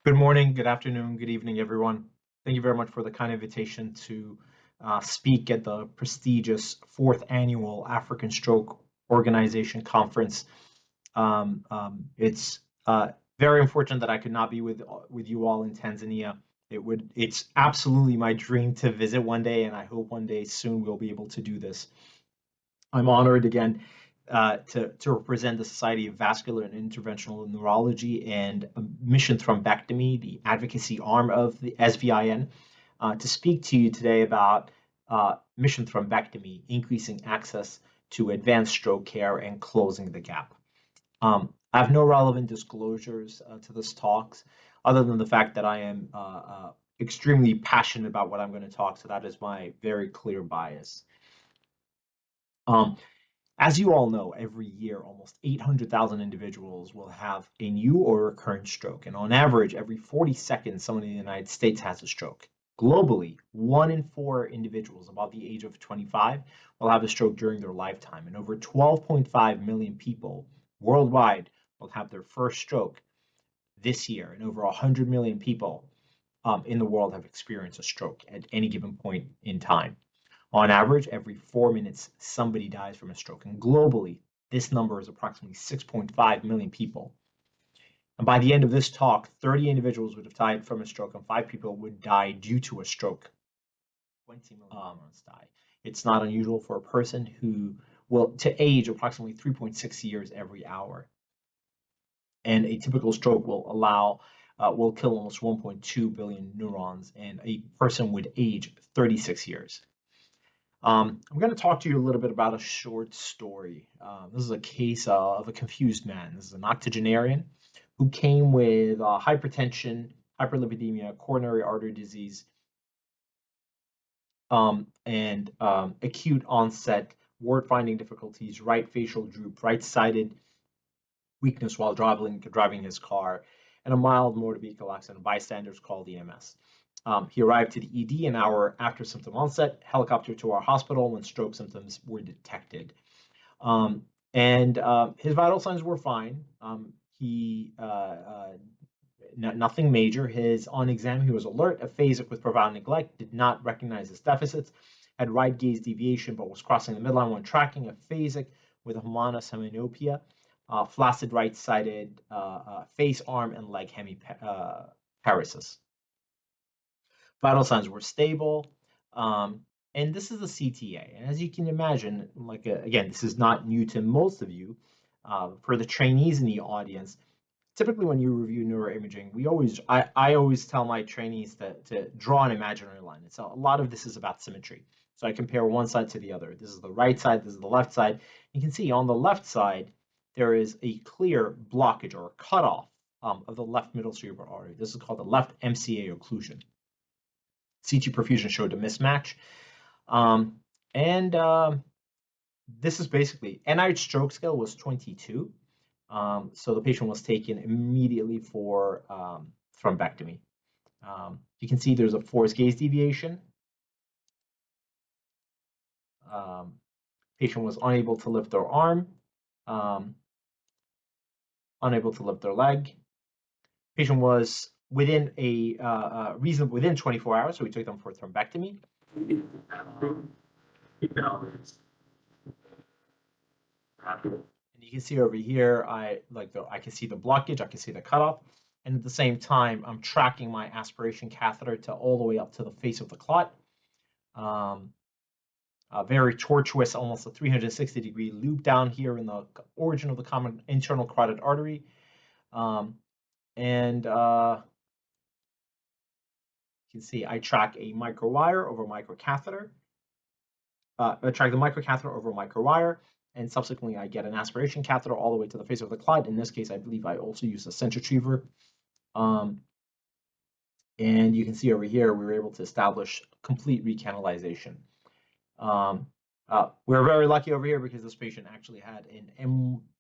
Good morning, good afternoon, good evening, everyone. Thank you very much for the kind invitation to speak at the prestigious fourth annual African Stroke Organization Conference. It's very unfortunate that I could not be with you all in Tanzania. It's absolutely my dream to visit one day, and I hope one day soon we'll be able to do this. I'm honored again to represent the Society of Vascular and Interventional Neurology and Mission Thrombectomy, the advocacy arm of the SVIN, to speak to you today about Mission Thrombectomy, increasing access to advanced stroke care and closing the gap. I have no relevant disclosures to this talk, other than the fact that I am extremely passionate about what I'm going to talk, so that is my very clear bias. As you all know, every year, almost 800,000 individuals will have a new or recurrent stroke. And on average, every 40 seconds, someone in the United States has a stroke. Globally, 1 in 4 individuals above the age of 25 will have a stroke during their lifetime. And over 12.5 million people worldwide will have their first stroke this year. And over 100 million people in the world have experienced a stroke at any given point in time. On average, every 4 minutes, somebody dies from a stroke. And globally, this number is approximately 6.5 million people. And by the end of this talk, 30 individuals would have died from a stroke, and 5 people would die due to a stroke. 20 million die. It's not unusual for a person who will to age approximately 3.6 years every hour. And a typical stroke will kill almost 1.2 billion neurons, and a person would age 36 years. I'm going to talk to you a little bit about a short story. This is a case of a confused man. This is an octogenarian who came with hypertension, hyperlipidemia, coronary artery disease, and acute onset word-finding difficulties, right facial droop, right-sided weakness while driving his car, and a mild motor vehicle accident. Bystanders called EMS. He arrived to the ED an hour after symptom onset, helicopter to our hospital when stroke symptoms were detected. His vital signs were fine. Nothing major. On exam, he was alert, aphasic with profound neglect, did not recognize his deficits, had right gaze deviation, but was crossing the midline when tracking, aphasic with homonymous hemianopia, flaccid right-sided face, arm, and leg hemiparesis. Vital signs were stable, and this is a CTA. And as you can imagine, again, this is not new to most of you. For the trainees in the audience, typically when you review neuroimaging, I always tell my trainees to draw an imaginary line. And so a lot of this is about symmetry. So I compare one side to the other. This is the right side, this is the left side. You can see on the left side, there is a clear blockage or cutoff of the left middle cerebral artery. This is called the left MCA occlusion. CT perfusion showed a mismatch. This is basically, NIH stroke scale was 22. So the patient was taken immediately for thrombectomy. You can see there's a forced gaze deviation. Patient was unable to lift their arm, unable to lift their leg. Patient was within within 24 hours, so we took them for thrombectomy. And you can see over here, I can see the blockage, I can see the cutoff, and at the same time, I'm tracking my aspiration catheter to all the way up to the face of the clot. Very tortuous, almost a 360-degree loop down here in the origin of the common internal carotid artery. You can see I track a microwire over microcatheter. I track the microcatheter over microwire, and subsequently I get an aspiration catheter all the way to the face of the clot. In this case, I believe I also use a centrifuger. And you can see over here, we were able to establish complete recanalization. We're very lucky over here because this patient actually had an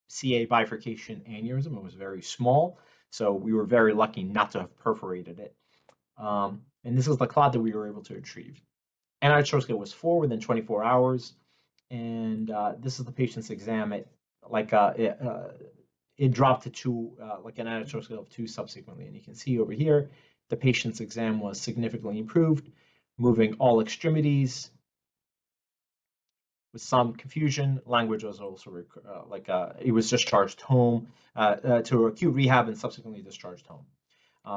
MCA bifurcation aneurysm. It was very small, so we were very lucky not to have perforated it. And this is the clot that we were able to retrieve. NIH stroke scale was 4 within 24 hours, and this is the patient's exam. it dropped to 2, like an anatomical scale of 2 subsequently. And you can see over here, the patient's exam was significantly improved, moving all extremities. With some confusion, language was also he was discharged home to acute rehab and subsequently discharged home.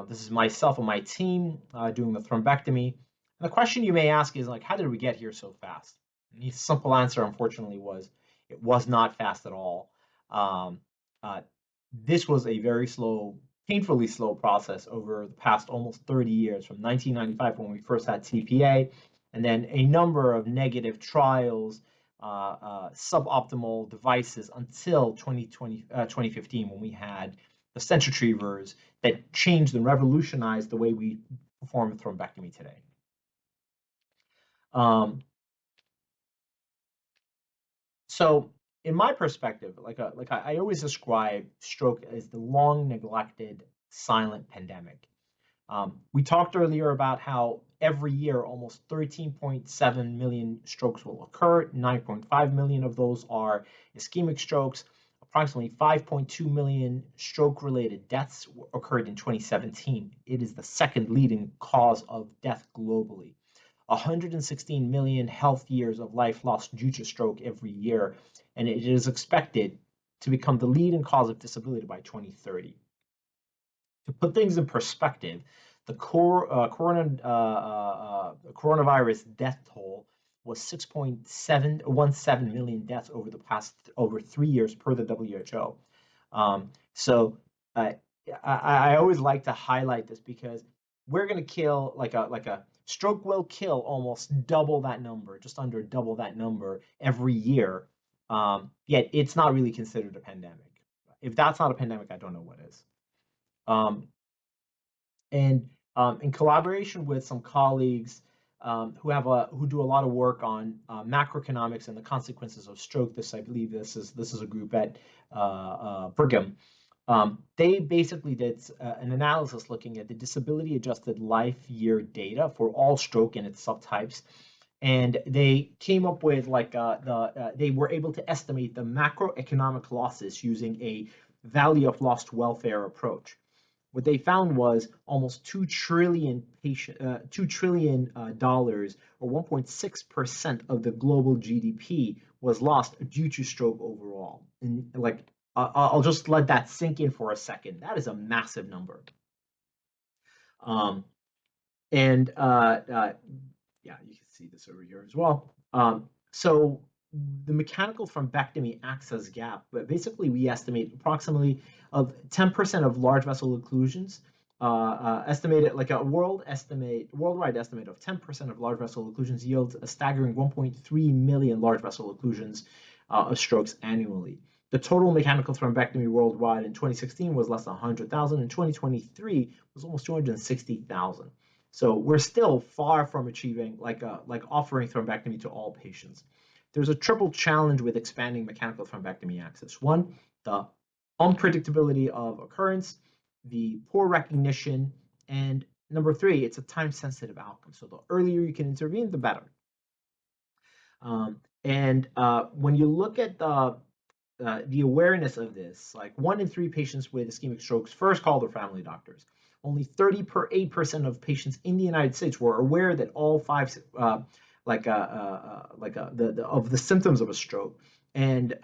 This is myself and my team doing the thrombectomy. And the question you may ask is, like, how did we get here so fast? And the simple answer, unfortunately, was it was not fast at all. This was a very slow, painfully slow process over the past almost 30 years, from 1995 when we first had TPA, and then a number of negative trials, suboptimal devices until 2015 when we had the stent retrievers that changed and revolutionized the way we perform thrombectomy today. So in my perspective, I always describe stroke as the long neglected silent pandemic. We talked earlier about how every year almost 13.7 million strokes will occur. 9.5 million of those are ischemic strokes. Approximately 5.2 million stroke-related deaths occurred in 2017. It is the second leading cause of death globally. 116 million health years of life lost due to stroke every year, and it is expected to become the leading cause of disability by 2030. To put things in perspective, the coronavirus death toll was 6.717 million deaths over 3 years per the WHO. I always like to highlight this because we're going to kill like a stroke will kill almost double that number, just under double that number every year. Yet it's not really considered a pandemic. If that's not a pandemic, I don't know what is. In collaboration with some colleagues who do a lot of work on macroeconomics and the consequences of stroke, I believe this is a group at Brigham. They basically did an analysis looking at the disability-adjusted life year data for all stroke and its subtypes, and they came up with they were able to estimate the macroeconomic losses using a value of lost welfare approach. What they found was almost $2 trillion, or 1.6% of the global GDP was lost due to stroke overall. And I'll just let that sink in for a second. That is a massive number. Yeah, you can see this over here as well. So the mechanical thrombectomy access gap, but basically we estimate approximately of 10% of large vessel occlusions, estimated like a worldwide estimate of 10% of large vessel occlusions yields a staggering 1.3 million large vessel occlusions of strokes annually. The total mechanical thrombectomy worldwide in 2016 was less than 100,000. In 2023 was almost 260,000. So we're still far from achieving offering thrombectomy to all patients. There's a triple challenge with expanding mechanical thrombectomy access. One, the unpredictability of occurrence, the poor recognition, and number three, it's a time-sensitive outcome. So the earlier you can intervene, the better. When you look at the awareness of this, like 1 in 3 patients with ischemic strokes first call their family doctors. Only 38% of patients in the United States were aware that all 5 of the symptoms of a stroke, and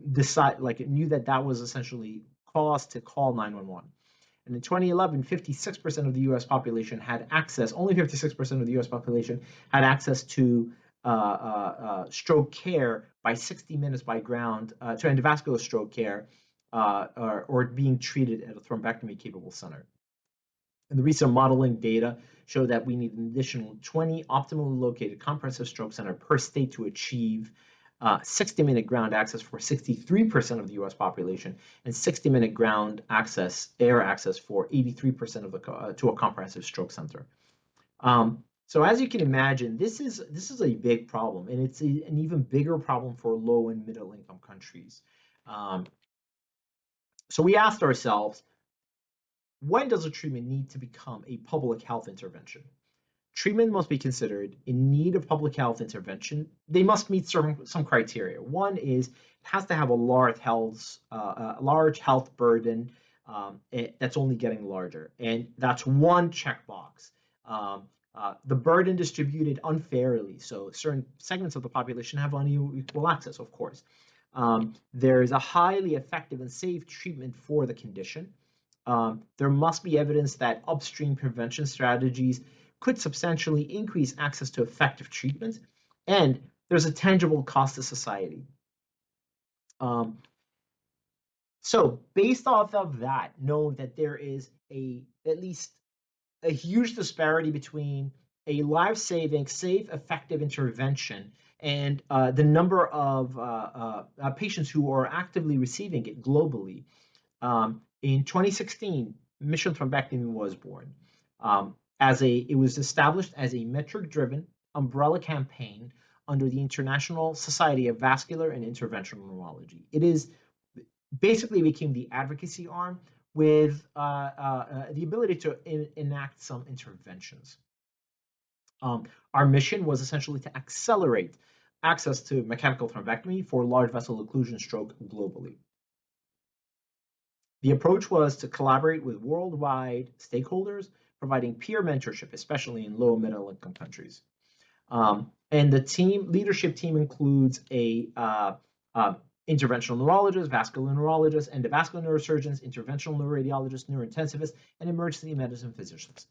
knew that was essentially cause to call 911. And in 2011, 56% of the U.S. population had access. Only 56% of the U.S. population had access to stroke care by 60 minutes by ground to endovascular stroke care, or being treated at a thrombectomy capable center. And the recent modeling data show that we need an additional 20 optimally located comprehensive stroke center per state to achieve 60-minute ground access for 63% of the U.S. population, and 60-minute ground access, air access, for 83% of to a comprehensive stroke center. So as you can imagine, this is a big problem, and it's an even bigger problem for low and middle income countries. So we asked ourselves, when does a treatment need to become a public health intervention? treatment must be considered in need of public health intervention. They must meet some criteria. One is it has to have a large health burden that's only getting larger, and that's one checkbox. The burden distributed unfairly, so certain segments of the population have unequal access, of course. There is a highly effective and safe treatment for the condition. There must be evidence that upstream prevention strategies could substantially increase access to effective treatment, and there's a tangible cost to society. So based off of that, know that there is at least a huge disparity between a life-saving, safe, effective intervention and the number of patients who are actively receiving it globally. In 2016, Mission Thrombectomy was born. It was established as a metric-driven umbrella campaign under the International Society of Vascular and Interventional Neurology. It basically became the advocacy arm with the ability to enact some interventions. Our mission was essentially to accelerate access to mechanical thrombectomy for large vessel occlusion stroke globally. The approach was to collaborate with worldwide stakeholders, providing peer mentorship, especially in low and middle income countries. And the leadership team includes a interventional neurologist, vascular neurologist, endovascular neurosurgeons, interventional neuroradiologists, neurointensivists, and emergency medicine physicians.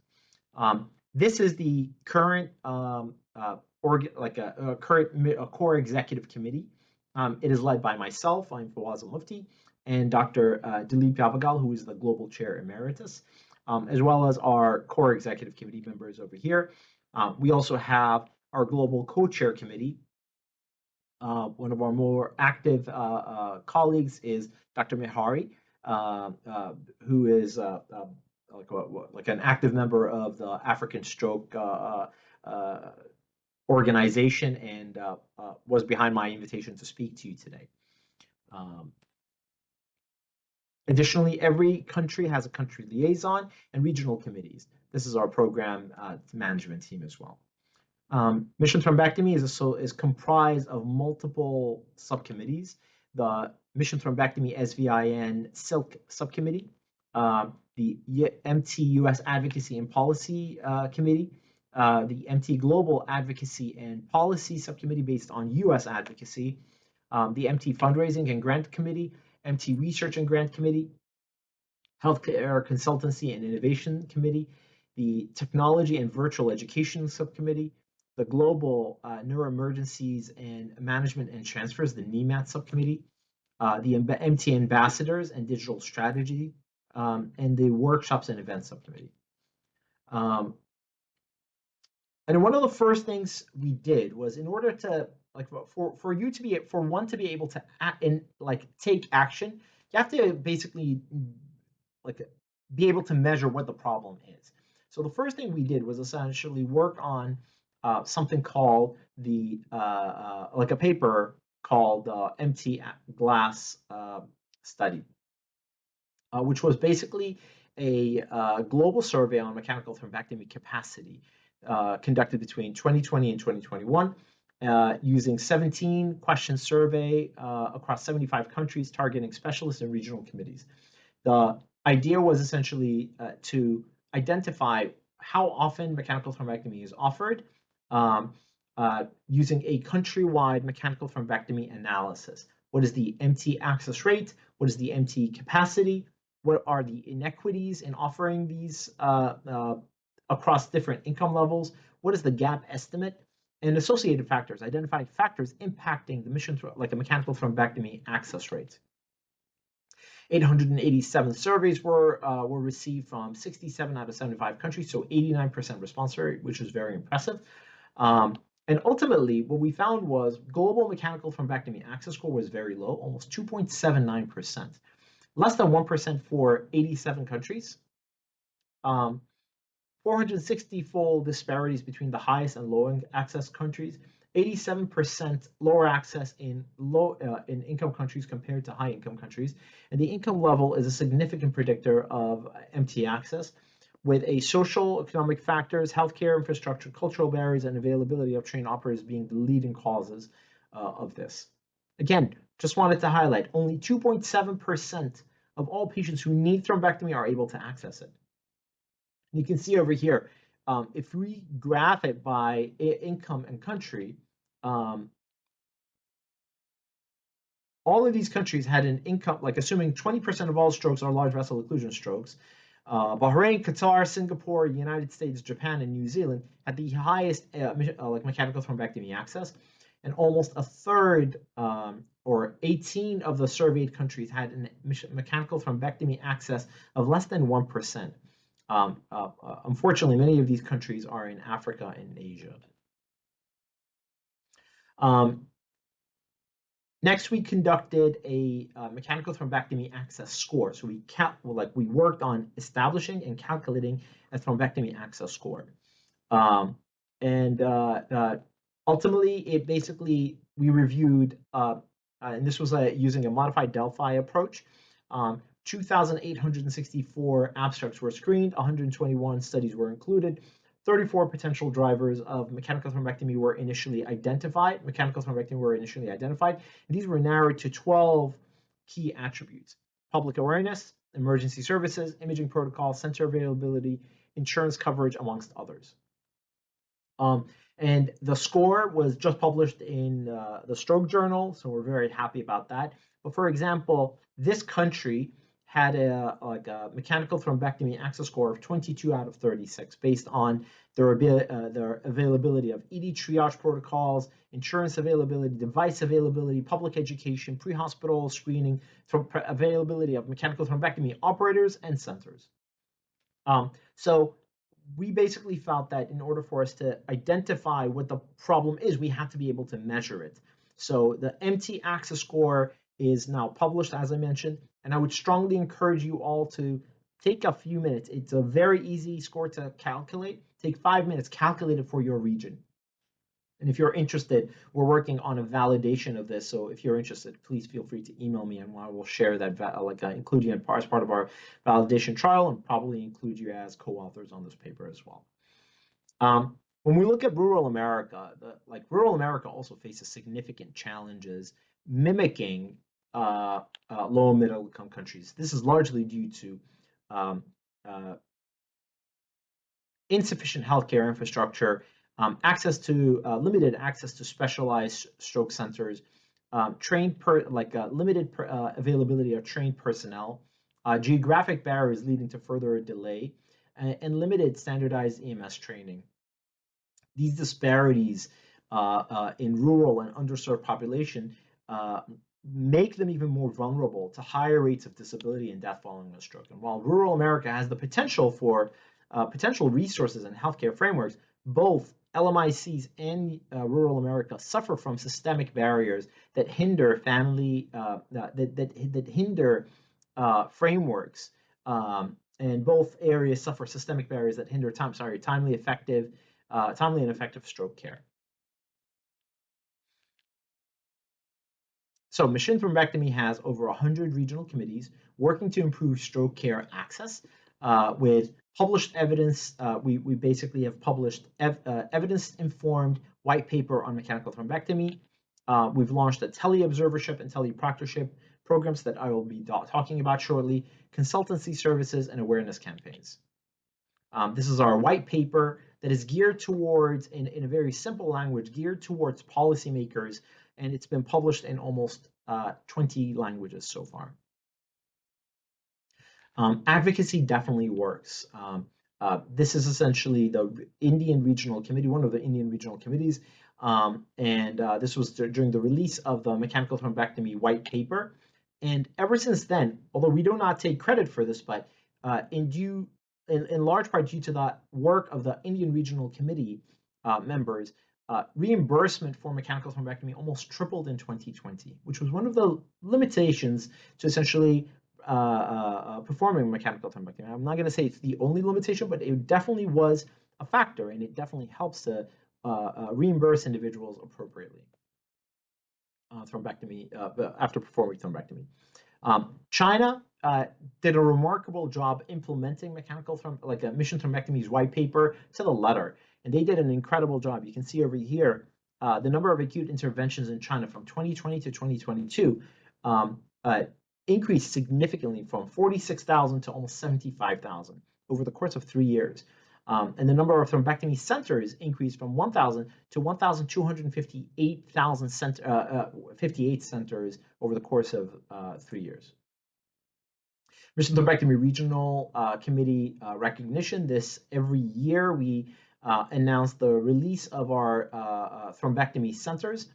This is the current core executive committee. It is led by myself. I'm Fawaz Almufti, and Dr. Dilip Yavagal, who is the global chair emeritus, as well as our core executive committee members over here. We also have our global co-chair committee. One of our more active colleagues is Dr. Mehari, who is like an active member of the African Stroke organization and was behind my invitation to speak to you today. Additionally, every country has a country liaison and regional committees. This is our program management team as well. Mission Thrombectomy is comprised of multiple subcommittees. The Mission Thrombectomy SVIN Silk Subcommittee, the MT US Advocacy and Policy Committee, the MT Global Advocacy and Policy Subcommittee based on US advocacy, the MT Fundraising and Grant Committee, MT Research and Grant Committee, Healthcare Consultancy and Innovation Committee, the Technology and Virtual Education Subcommittee, the Global Neuroemergencies and Management and Transfers, the NEMAT Subcommittee, the MT Ambassadors and Digital Strategy, and the Workshops and Events Subcommittee. And one of the first things we did was, in order to for one to be able to take action, you have to basically be able to measure what the problem is. So the first thing we did was essentially work on something called the a paper called MT Glass study, which was basically a global survey on mechanical thrombectomy capacity conducted between 2020 and 2021. Using 17 question survey across 75 countries, targeting specialists and regional committees. The idea was essentially to identify how often mechanical thrombectomy is offered using a countrywide mechanical thrombectomy analysis. What is the MT access rate? What is the MT capacity? What are the inequities in offering these across different income levels? What is the gap estimate? And associated factors, identifying factors impacting the a mechanical thrombectomy access rate. 887 surveys were received from 67 out of 75 countries, so 89% response rate, which is very impressive. And ultimately, what we found was global mechanical thrombectomy access score was very low, almost 2.79%, less than 1% for 87 countries. 460-fold disparities between the highest and low access countries, 87% lower access in income countries compared to high income countries. And the income level is a significant predictor of MT access. with a social, economic factors, healthcare infrastructure, cultural barriers, and availability of trained operators being the leading causes of this. Again, just wanted to highlight, only 2.7% of all patients who need thrombectomy are able to access it. And you can see over here, if we graph it by income and country, all of these countries had an income, like assuming 20% of all strokes are large vessel occlusion strokes. Bahrain, Qatar, Singapore, United States, Japan, and New Zealand had the highest like mechanical thrombectomy access, and almost a third, or 18 of the surveyed countries had a mechanical thrombectomy access of less than 1%. Unfortunately, many of these countries are in Africa and Asia. Next, we conducted a mechanical thrombectomy access score. So we worked on establishing and calculating a thrombectomy access score. Ultimately, it basically, we reviewed, and this was using a modified Delphi approach. 2,864 abstracts were screened, 121 studies were included, 34 potential drivers of mechanical thrombectomy were initially identified. And these were narrowed to 12 key attributes: public awareness, emergency services, imaging protocol, center availability, insurance coverage, amongst others. And the score was just published in the Stroke Journal, so we're very happy about that. But for example, this country had a mechanical thrombectomy access score of 22 out of 36 based on their availability of ED triage protocols, insurance availability, device availability, public education, pre-hospital screening, availability of mechanical thrombectomy operators and centers. So we basically felt that in order for us to identify what the problem is, we have to be able to measure it. So the MT access score is now published, as I mentioned, and I would strongly encourage you all to take a few minutes. It's a very easy score to calculate. Take 5 minutes, calculate it for your region. And if you're interested, we're working on a validation of this. So if you're interested, please feel free to email me, and I will share that, include you as part of our validation trial, and probably include you as co-authors on this paper as well. When we look at rural America, rural America also faces significant challenges mimicking low and middle income countries. This is largely due to insufficient healthcare infrastructure, limited access to specialized stroke centers, limited availability of trained personnel, geographic barriers leading to further delay, and limited standardized EMS training. These disparities in rural and underserved population make them even more vulnerable to higher rates of disability and death following a stroke. And while rural America has the potential for potential resources and healthcare frameworks, both LMICs and rural America suffer from systemic barriers that hinder that hinder frameworks, and both areas suffer systemic barriers that hinder timely and effective stroke care. So machine thrombectomy has over 100 regional committees working to improve stroke care access with published evidence. We basically have published evidence-informed white paper on mechanical thrombectomy. We've launched a tele-observership and tele-proctorship programs that I will be talking about shortly, consultancy services, and awareness campaigns. This is our white paper that is geared towards, in a very simple language, geared towards policymakers, and it's been published in almost 20 languages so far. Advocacy definitely works. This is essentially the Indian Regional Committee, one of the Indian Regional Committees, and this was during the release of the mechanical thrombectomy white paper. And ever since then, although we do not take credit for this, but in large part due to the work of the Indian Regional Committee members, reimbursement for mechanical thrombectomy almost tripled in 2020, which was one of the limitations to essentially performing mechanical thrombectomy. I'm not going to say it's the only limitation, but it definitely was a factor, and it definitely helps to reimburse individuals appropriately thrombectomy after performing thrombectomy. China did a remarkable job implementing Mission Thrombectomy's white paper to the letter, and they did an incredible job. You can see over here the number of acute interventions in China from 2020 to 2022 increased significantly from 46,000 to almost 75,000 over the course of 3 years. And the number of thrombectomy centers increased from 1,000 to 1,258 centers over the course of 3 years. Mission Thrombectomy Regional Committee recognition. Every year we announce the release of our thrombectomy centers,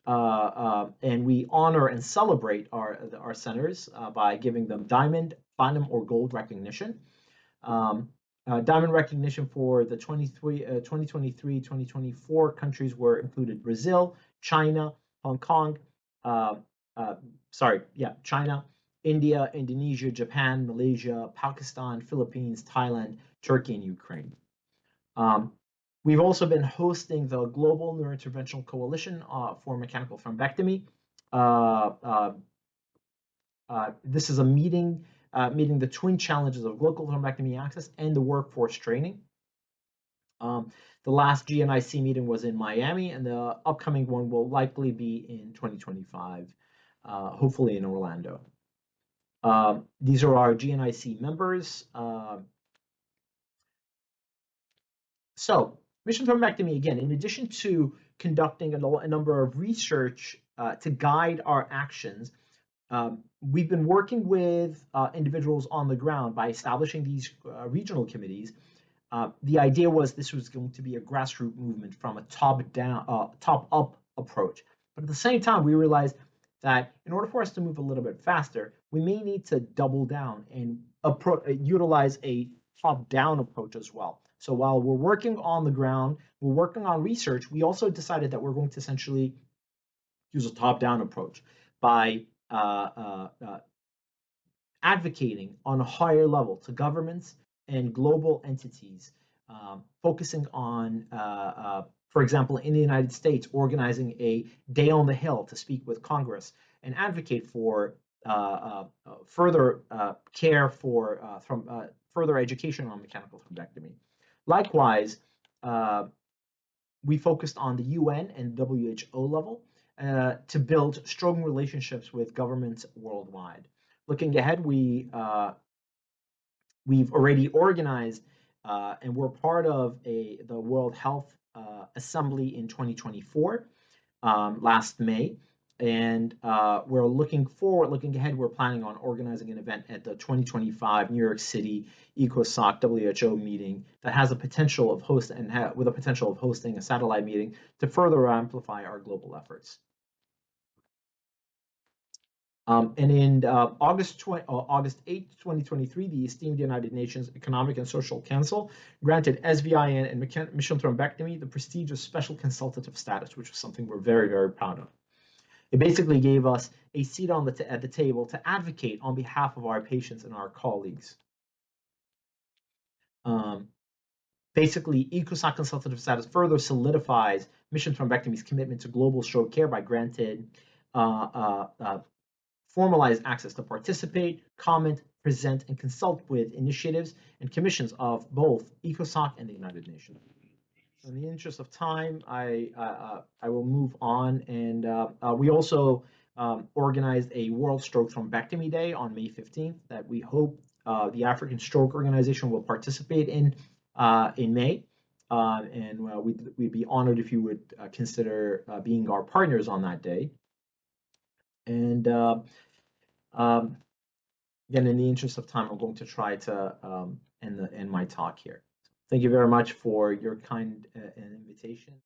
and we honor and celebrate our centers by giving them diamond, platinum, or gold recognition. Diamond recognition for the 2023-2024 countries were included Brazil, China, Hong Kong, China, India, Indonesia, Japan, Malaysia, Pakistan, Philippines, Thailand, Turkey, and Ukraine. We've also been hosting the Global Neurointerventional Coalition for Mechanical Thrombectomy. This is a meeting the twin challenges of local thrombectomy access and the workforce training. The last GNIC meeting was in Miami, and the upcoming one will likely be in 2025, hopefully in Orlando. These are our GNIC members. So, Mission Thrombectomy, again, in addition to conducting a number of research to guide our actions, we've been working with individuals on the ground by establishing these regional committees. The idea was this was going to be a grassroots movement from a top-up approach. But at the same time, we realized that in order for us to move a little bit faster, we may need to double down and utilize a top-down approach as well. So while we're working on the ground, we're working on research, we also decided that we're going to essentially use a top-down approach by advocating on a higher level to governments and global entities, focusing on, for example, in the United States, organizing a day on the Hill to speak with Congress and advocate for further care for further education on mechanical thrombectomy. Likewise, we focused on the UN and WHO level to build strong relationships with governments worldwide. Looking ahead, we've already organized and we're part of the World Health Assembly in 2024, last May. And we're looking ahead, we're planning on organizing an event at the 2025 New York City ASOC WHO meeting that has a potential of hosting a satellite meeting to further amplify our global efforts. And in August 8, 2023, the esteemed United Nations Economic and Social Council granted SVIN and Mission Thrombectomy the prestigious special consultative status, which was something we're very, very proud of. It basically gave us a seat at the table to advocate on behalf of our patients and our colleagues. Basically, ECOSOC consultative status further solidifies Mission Thrombectomy's commitment to global stroke care by granted formalized access to participate, comment, present, and consult with initiatives and commissions of both ECOSOC and the United Nations. In the interest of time, I will move on, and we also organized a World Stroke Thrombectomy Day on May 15th that we hope the African Stroke Organization will participate in May, and we'd be honored if you would consider being our partners on that day. And again, in the interest of time, I'm going to try to end my talk here. Thank you very much for your kind invitation.